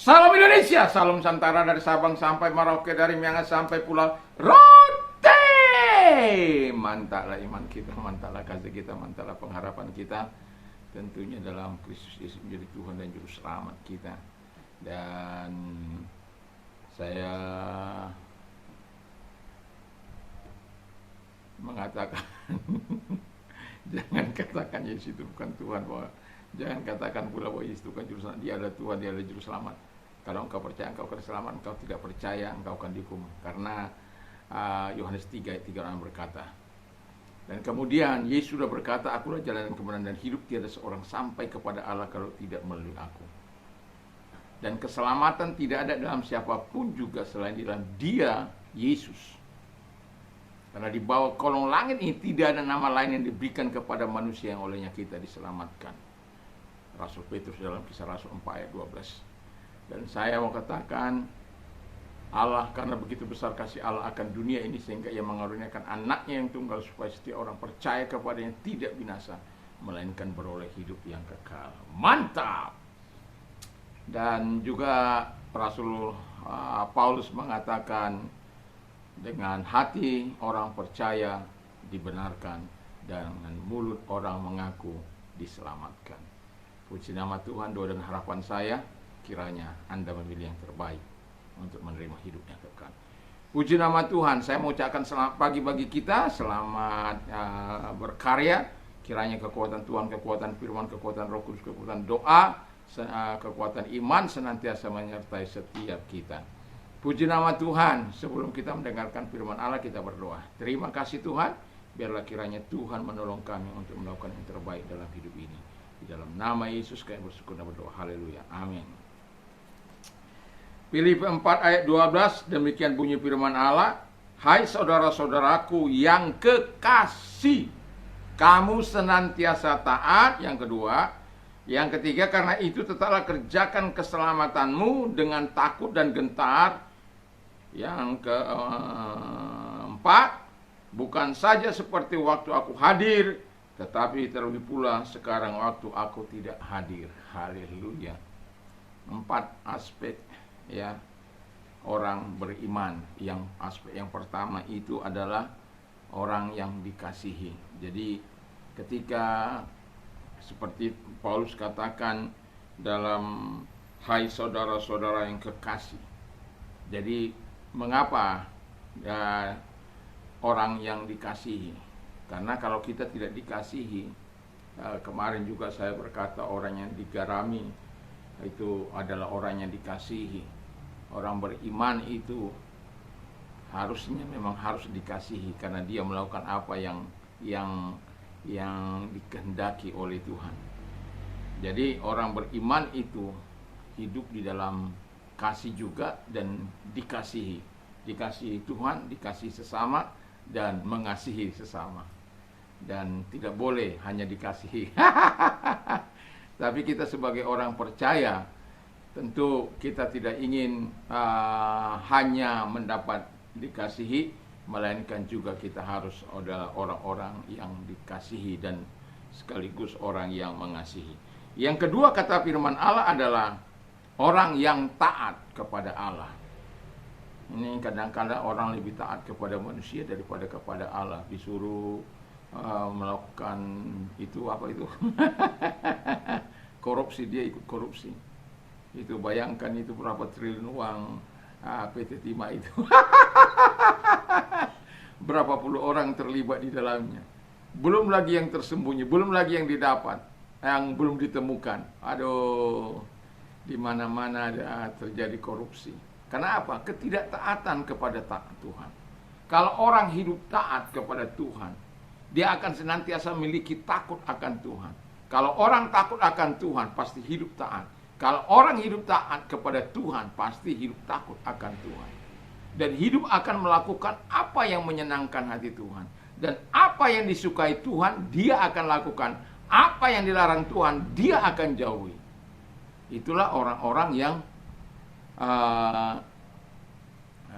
Salam Indonesia, salam Nusantara dari Sabang sampai Merauke, dari Miangas sampai Pulau Rote. Mantaplah iman kita, mantaplah kasih kita, mantaplah pengharapan kita. Tentunya dalam Kristus Yesus menjadi Tuhan dan Juru Selamat kita. Dan saya mengatakan jangan katakan Yesus itu bukan Tuhan, bahwa jangan katakan pula bahwa Yesus itu bukan Juru Selamat. Dia adalah Tuhan, dia adalah Juru Selamat. Kalau engkau percaya engkau akan selamat, engkau tidak percaya engkau akan dihukum. Karena Yohanes 3 ayat 3 orang berkata. Dan kemudian Yesus sudah berkata, akulah jalan dan kebenaran dan hidup, tiada seorang sampai kepada Allah kalau tidak melalui aku. Dan keselamatan tidak ada dalam siapapun juga selain di dalam Dia, Yesus. Karena di bawah kolong langit ini tidak ada nama lain yang diberikan kepada manusia yang olehnya kita diselamatkan. Rasul Petrus dalam Kisah Rasul 4 ayat 12. Dan saya mau katakan, Allah karena begitu besar kasih Allah akan dunia ini sehingga Ia mengaruniakan anaknya yang tunggal supaya setiap orang percaya kepadanya tidak binasa, melainkan beroleh hidup yang kekal. Mantap! Dan juga Rasul Paulus mengatakan, dengan hati orang percaya dibenarkan, dan dengan mulut orang mengaku diselamatkan. Puji nama Tuhan. Doa dan harapan saya, kiranya Anda memilih yang terbaik untuk menerima hidup yang kekal. Puji nama Tuhan. Saya mau ucapkan selamat pagi bagi kita, selamat berkarya. Kiranya kekuatan Tuhan, kekuatan firman, kekuatan Roh Kudus, kekuatan doa, kekuatan iman senantiasa menyertai setiap kita. Puji nama Tuhan. Sebelum kita mendengarkan firman Allah, kita berdoa. Terima kasih Tuhan, biarlah kiranya Tuhan menolong kami untuk melakukan yang terbaik dalam hidup ini. Di dalam nama Yesus kami bersyukur dan berdoa. Haleluya. Amin. Filipi 4 ayat 12, demikian bunyi firman Allah. Hai saudara-saudaraku yang kekasih, kamu senantiasa taat. Yang kedua, yang ketiga, karena itu tetaplah kerjakan keselamatanmu dengan takut dan gentar. Yang keempat, bukan saja seperti waktu aku hadir, tetapi terlebih pula sekarang waktu aku tidak hadir. Haleluya. 4 aspek ya orang beriman. Yang aspek yang pertama itu adalah orang yang dikasihi. Jadi ketika seperti Paulus katakan dalam hai saudara-saudara yang kekasih. Jadi mengapa orang yang dikasihi? Karena kalau kita tidak dikasihi, kemarin juga saya berkata orang yang digarami itu adalah orang yang dikasihi. Orang beriman itu harusnya memang harus dikasihi karena dia melakukan apa yang dikehendaki oleh Tuhan. Jadi orang beriman itu hidup di dalam kasih juga dan dikasihi. Dikasihi Tuhan, dikasihi sesama, dan mengasihi sesama. Dan tidak boleh hanya dikasihi. Tapi kita sebagai orang percaya, tentu kita tidak ingin hanya mendapat dikasihi, melainkan juga kita harus adalah orang-orang yang dikasihi dan sekaligus orang yang mengasihi. Yang kedua kata firman Allah adalah orang yang taat kepada Allah. Ini kadang-kadang orang lebih taat kepada manusia daripada kepada Allah. Disuruh melakukan itu apa itu korupsi, dia ikut korupsi. Itu bayangkan itu berapa triliun uang PT Timah itu. Berapa puluh orang terlibat di dalamnya. Belum lagi yang tersembunyi, belum lagi yang didapat, yang belum ditemukan. Aduh, di mana-mana ada terjadi korupsi. Karena apa? Ketidaktaatan kepada Tuhan. Kalau orang hidup taat kepada Tuhan, dia akan senantiasa memiliki takut akan Tuhan. Kalau orang takut akan Tuhan, pasti hidup taat. Kalau orang hidup taat kepada Tuhan, pasti hidup takut akan Tuhan. Dan hidup akan melakukan apa yang menyenangkan hati Tuhan. Dan apa yang disukai Tuhan, dia akan lakukan. Apa yang dilarang Tuhan, dia akan jauhi. Itulah orang-orang yang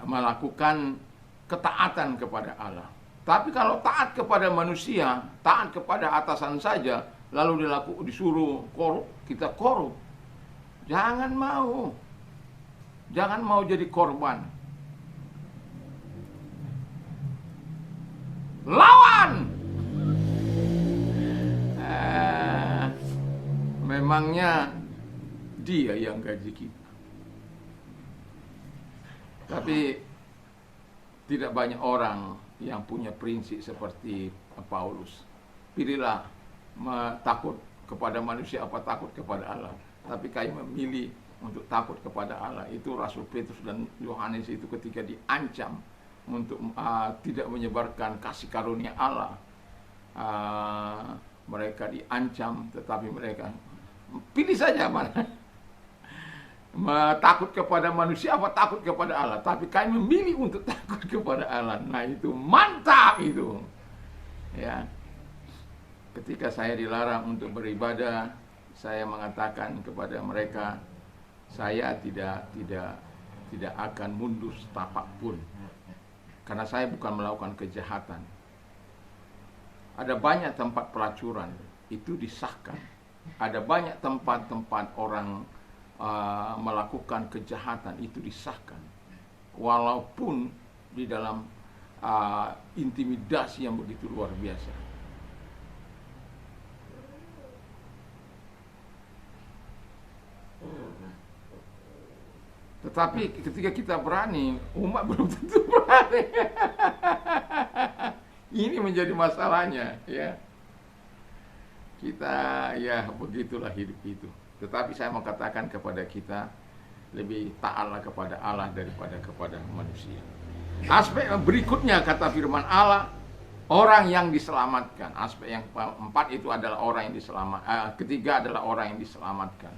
melakukan ketaatan kepada Allah. Tapi kalau taat kepada manusia, taat kepada atasan saja, lalu disuruh korup, kita korup. Jangan mau. Jangan mau jadi korban. Lawan! Memangnya dia yang gaji kita. Tapi tidak banyak orang yang punya prinsip seperti Paulus. Pilihlah takut kepada manusia apa takut kepada Allah. Tapi kamu memilih untuk takut kepada Allah. Itu Rasul Petrus dan Yohanes itu ketika diancam untuk tidak menyebarkan kasih karunia Allah. Mereka diancam, tetapi mereka pilih saja mana. Takut kepada manusia apa takut kepada Allah. Tapi kami memilih untuk takut kepada Allah. Nah itu mantap itu. Ya. Ketika saya dilarang untuk beribadah, saya mengatakan kepada mereka, saya tidak akan mundur setapak pun. Karena saya bukan melakukan kejahatan. Ada banyak tempat pelacuran, itu disahkan. Ada banyak tempat-tempat orang melakukan kejahatan, itu disahkan. Walaupun di dalam intimidasi yang begitu luar biasa. Tetapi ketika kita berani, umat belum tentu berani. Ini menjadi masalahnya, ya. Kita ya begitulah hidup itu. Tetapi saya mau katakan kepada kita, lebih taatlah kepada Allah daripada kepada manusia. Aspek berikutnya kata firman Allah, orang yang diselamatkan. Aspek yang keempat itu adalah orang yang diselamatkan. Ketiga adalah orang yang diselamatkan.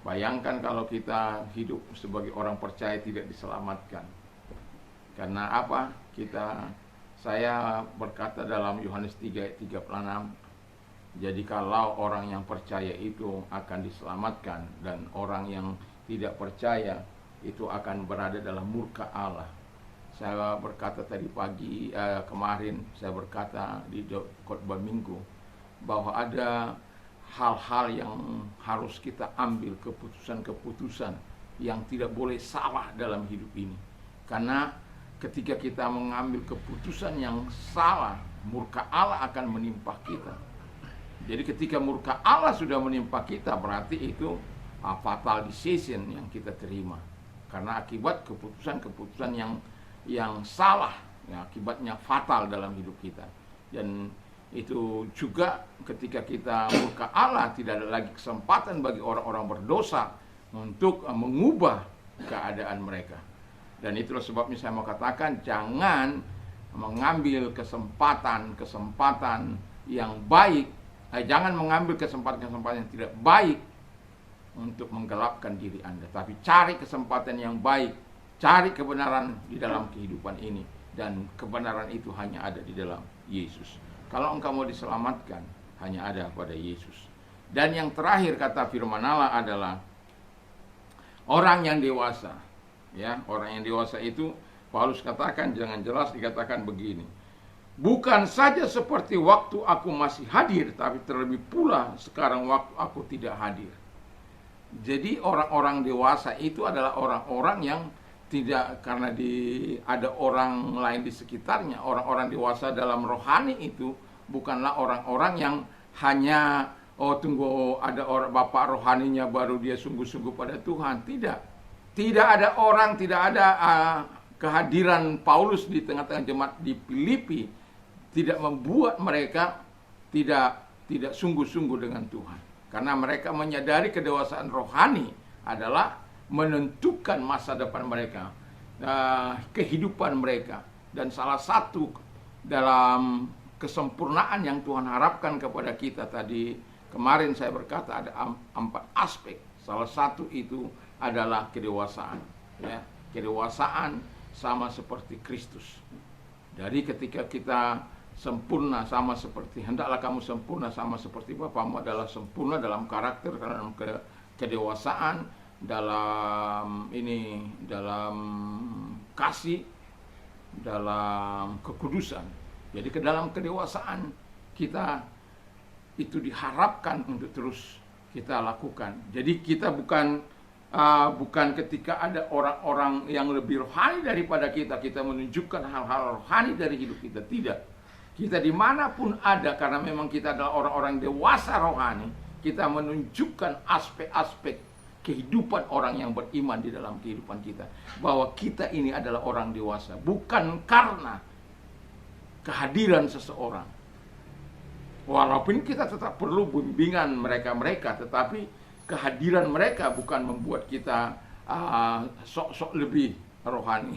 Bayangkan kalau kita hidup sebagai orang percaya tidak diselamatkan. Karena apa? Saya berkata dalam Yohanes 3 ayat 36, jadi kalau orang yang percaya itu akan diselamatkan dan orang yang tidak percaya itu akan berada dalam murka Allah. Saya berkata tadi pagi, kemarin saya berkata di khotbah minggu bahwa ada hal-hal yang harus kita ambil, keputusan-keputusan yang tidak boleh salah dalam hidup ini. Karena ketika kita mengambil keputusan yang salah, murka Allah akan menimpa kita. Jadi ketika murka Allah sudah menimpa kita, berarti itu fatal decision yang kita terima. Karena akibat keputusan-keputusan yang salah, ya, akibatnya fatal dalam hidup kita. Dan itu juga ketika kita murka Allah, tidak ada lagi kesempatan bagi orang-orang berdosa untuk mengubah keadaan mereka. Dan itulah sebabnya saya mau katakan, jangan mengambil kesempatan yang baik. Jangan mengambil kesempatan yang tidak baik untuk menggelapkan diri Anda. Tapi cari kesempatan yang baik. Cari kebenaran di dalam kehidupan ini. Dan kebenaran itu hanya ada di dalam Yesus. Kalau engkau mau diselamatkan, hanya ada pada Yesus. Dan yang terakhir kata firman Allah adalah orang yang dewasa. Ya, orang yang dewasa itu Paulus katakan, jangan jelas dikatakan begini. Bukan saja seperti waktu aku masih hadir, tapi terlebih pula sekarang waktu aku tidak hadir. Jadi orang-orang dewasa itu adalah orang-orang yang tidak karena ada orang lain di sekitarnya. Orang-orang dewasa dalam rohani itu bukanlah orang-orang yang hanya tunggu ada orang bapak rohaninya baru dia sungguh-sungguh pada Tuhan. Tidak ada orang, tidak ada kehadiran Paulus di tengah-tengah jemaat di Filipi tidak membuat mereka tidak sungguh-sungguh dengan Tuhan. Karena mereka menyadari kedewasaan rohani adalah menentukan masa depan mereka, kehidupan mereka. Dan salah satu dalam kesempurnaan yang Tuhan harapkan kepada kita tadi, kemarin saya berkata ada 4 aspek. Salah satu itu adalah kedewasaan. Ya, kedewasaan sama seperti Kristus. Dari ketika kita sempurna sama seperti, hendaklah kamu sempurna sama seperti Bapamu adalah sempurna dalam karakter, dalam kedewasaan, dalam kasih, dalam kekudusan. Jadi ke dalam kedewasaan kita itu diharapkan untuk terus kita lakukan. Jadi kita bukan bukan ketika ada orang-orang yang lebih rohani daripada kita menunjukkan hal-hal rohani dari hidup kita. Tidak. Kita dimanapun ada, karena memang kita adalah orang-orang dewasa rohani, kita menunjukkan aspek-aspek kehidupan orang yang beriman di dalam kehidupan kita, bahwa kita ini adalah orang dewasa, bukan karena kehadiran seseorang. Walaupun kita tetap perlu bimbingan mereka, tetapi kehadiran mereka bukan membuat kita sok-sok lebih rohani.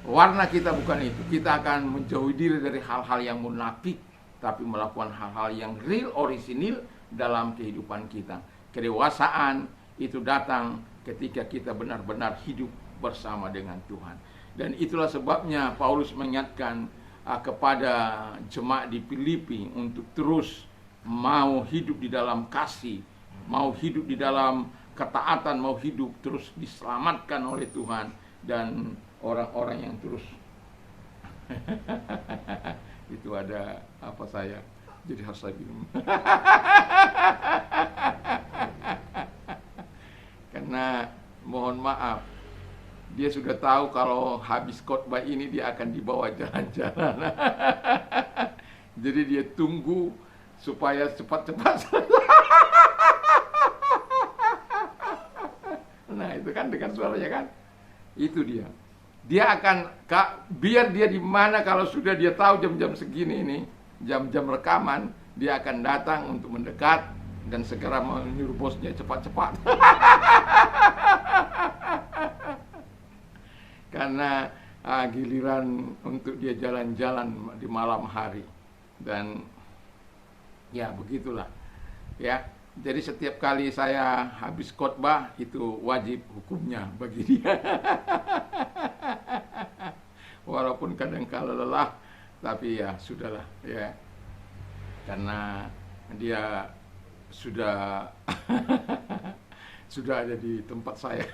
Warna kita bukan itu. Kita akan menjauhi diri dari hal-hal yang munafik, tapi melakukan hal-hal yang real, orisinil dalam kehidupan kita. Kedewasaan itu datang ketika kita benar-benar hidup bersama dengan Tuhan. Dan itulah sebabnya Paulus mengingatkan kepada jemaat di Filipi untuk terus mau hidup di dalam kasih, mau hidup di dalam ketaatan, mau hidup terus diselamatkan oleh Tuhan. Dan orang-orang yang terus itu ada apa, saya jadi harus saya minum. Karena mohon maaf, dia sudah tahu kalau habis khotbah ini dia akan dibawa jalan-jalan. Jadi dia tunggu supaya cepat-cepat. Nah itu kan dengan suaranya kan, itu dia. Dia akan, biar dia di mana kalau sudah dia tahu jam-jam segini ini, jam-jam rekaman, dia akan datang untuk mendekat dan segera menyuruh bosnya cepat-cepat. Karena giliran untuk dia jalan-jalan di malam hari. Dan ya begitulah ya. Jadi setiap kali saya habis khotbah itu wajib hukumnya bagi dia. Walaupun kadang-kala lelah, tapi ya sudahlah ya. Karena dia sudah sudah ada di tempat saya.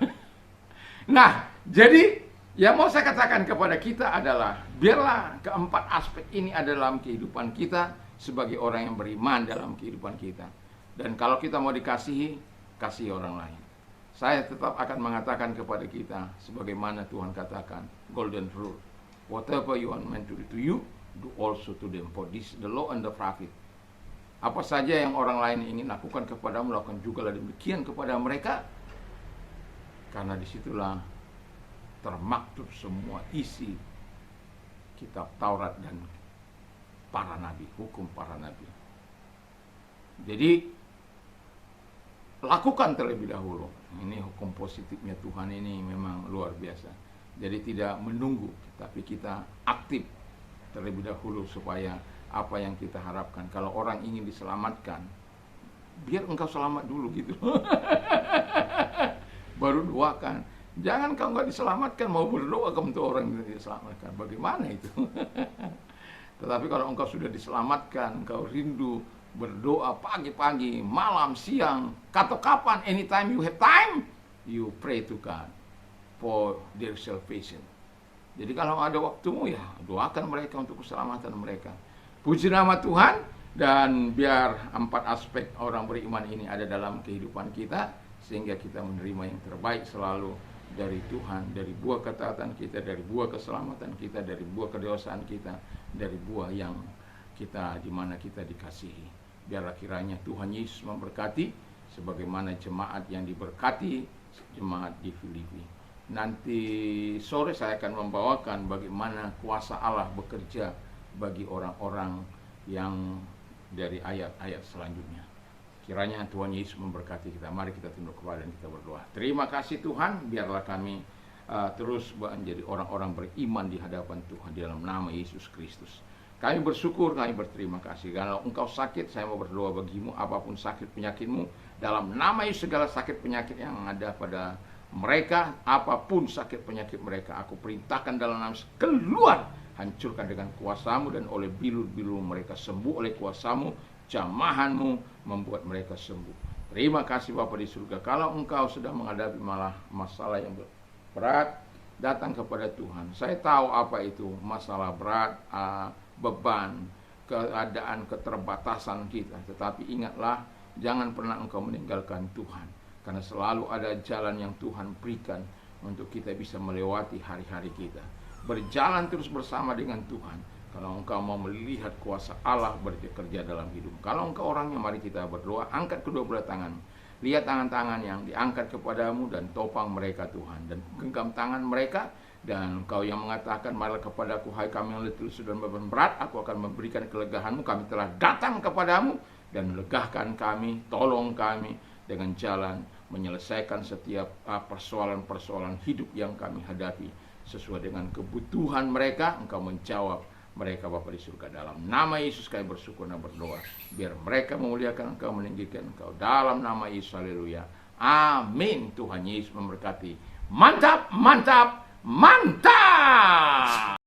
Nah, jadi yang mau saya katakan kepada kita adalah, biarlah keempat aspek ini ada dalam kehidupan kita sebagai orang yang beriman dalam kehidupan kita. Dan kalau kita mau dikasihi, kasih orang lain. Saya tetap akan mengatakan kepada kita, sebagaimana Tuhan katakan, golden rule. Whatever you want men to do to you, do also to them. For this the law and the prophet. Apa saja yang orang lain ingin lakukan kepadamu, lakukan juga demikian kepada mereka. Karena disitulah termaktub semua isi kitab Taurat dan para nabi, hukum para nabi. Jadi lakukan terlebih dahulu. Ini hukum positifnya Tuhan ini memang luar biasa. Jadi tidak menunggu, tapi kita aktif terlebih dahulu supaya apa yang kita harapkan. Kalau orang ingin diselamatkan, biar engkau selamat dulu gitu. Baru doakan. Jangan kau nggak diselamatkan mau berdoa kamu untuk orang yang diselamatkan. Bagaimana itu? Tetapi kalau engkau sudah diselamatkan, engkau rindu berdoa pagi-pagi, malam, siang, atau kapan, anytime you have time, you pray to God for their salvation. Jadi kalau ada waktumu ya doakan mereka untuk keselamatan mereka. Puji nama Tuhan. Dan biar empat aspek orang beriman ini ada dalam kehidupan kita, sehingga kita menerima yang terbaik selalu dari Tuhan, dari buah ketaatan kita, dari buah keselamatan kita, dari buah kedewasaan kita, dari buah yang kita, di mana kita dikasihi. Biarlah kiranya Tuhan Yesus memberkati sebagaimana jemaat yang diberkati, jemaat di Filipi. Nanti sore saya akan membawakan bagaimana kuasa Allah bekerja bagi orang-orang yang dari ayat-ayat selanjutnya. Kiranya Tuhan Yesus memberkati kita. Mari kita tunduk kepala dan kita berdoa. Terima kasih Tuhan, biarlah kami terus menjadi orang-orang beriman di hadapan Tuhan di dalam nama Yesus Kristus. Kami bersyukur, kami berterima kasih. Kalau engkau sakit, saya mau berdoa bagimu, apapun sakit penyakitmu, dalam nama Yesus segala sakit penyakit yang ada pada mereka, apapun sakit penyakit mereka, aku perintahkan dalam nama Yesus, keluar, hancurkan dengan kuasamu, dan oleh bilur-bilur mereka sembuh oleh kuasamu, jamahanmu membuat mereka sembuh. Terima kasih Bapa di surga. Kalau engkau sedang menghadapi malah masalah yang berat, datang kepada Tuhan. Saya tahu apa itu masalah berat, beban, keadaan keterbatasan kita. Tetapi ingatlah, jangan pernah engkau meninggalkan Tuhan. Karena selalu ada jalan yang Tuhan berikan untuk kita bisa melewati hari-hari kita. Berjalan terus bersama dengan Tuhan. Kalau engkau mau melihat kuasa Allah bekerja dalam hidup. Kalau engkau orangnya, mari kita berdoa. Angkat kedua belah tangan. Lihat tangan-tangan yang diangkat kepadamu dan topang mereka Tuhan. Dan genggam tangan mereka. Dan engkau yang mengatakan, marilah kepadaku hai kami yang letih lesu dan beban berat, aku akan memberikan kelegahanmu. Kami telah datang kepadamu dan legahkan kami, tolong kami dengan jalan menyelesaikan setiap persoalan-persoalan hidup yang kami hadapi sesuai dengan kebutuhan mereka. Engkau menjawab mereka Bapa di surga. Dalam nama Yesus kami bersyukur dan berdoa, biar mereka memuliakan Engkau, meninggikan Engkau, dalam nama Yesus. Haleluya, amin. Tuhan Yesus memberkati. Mantap, mantap, mantap.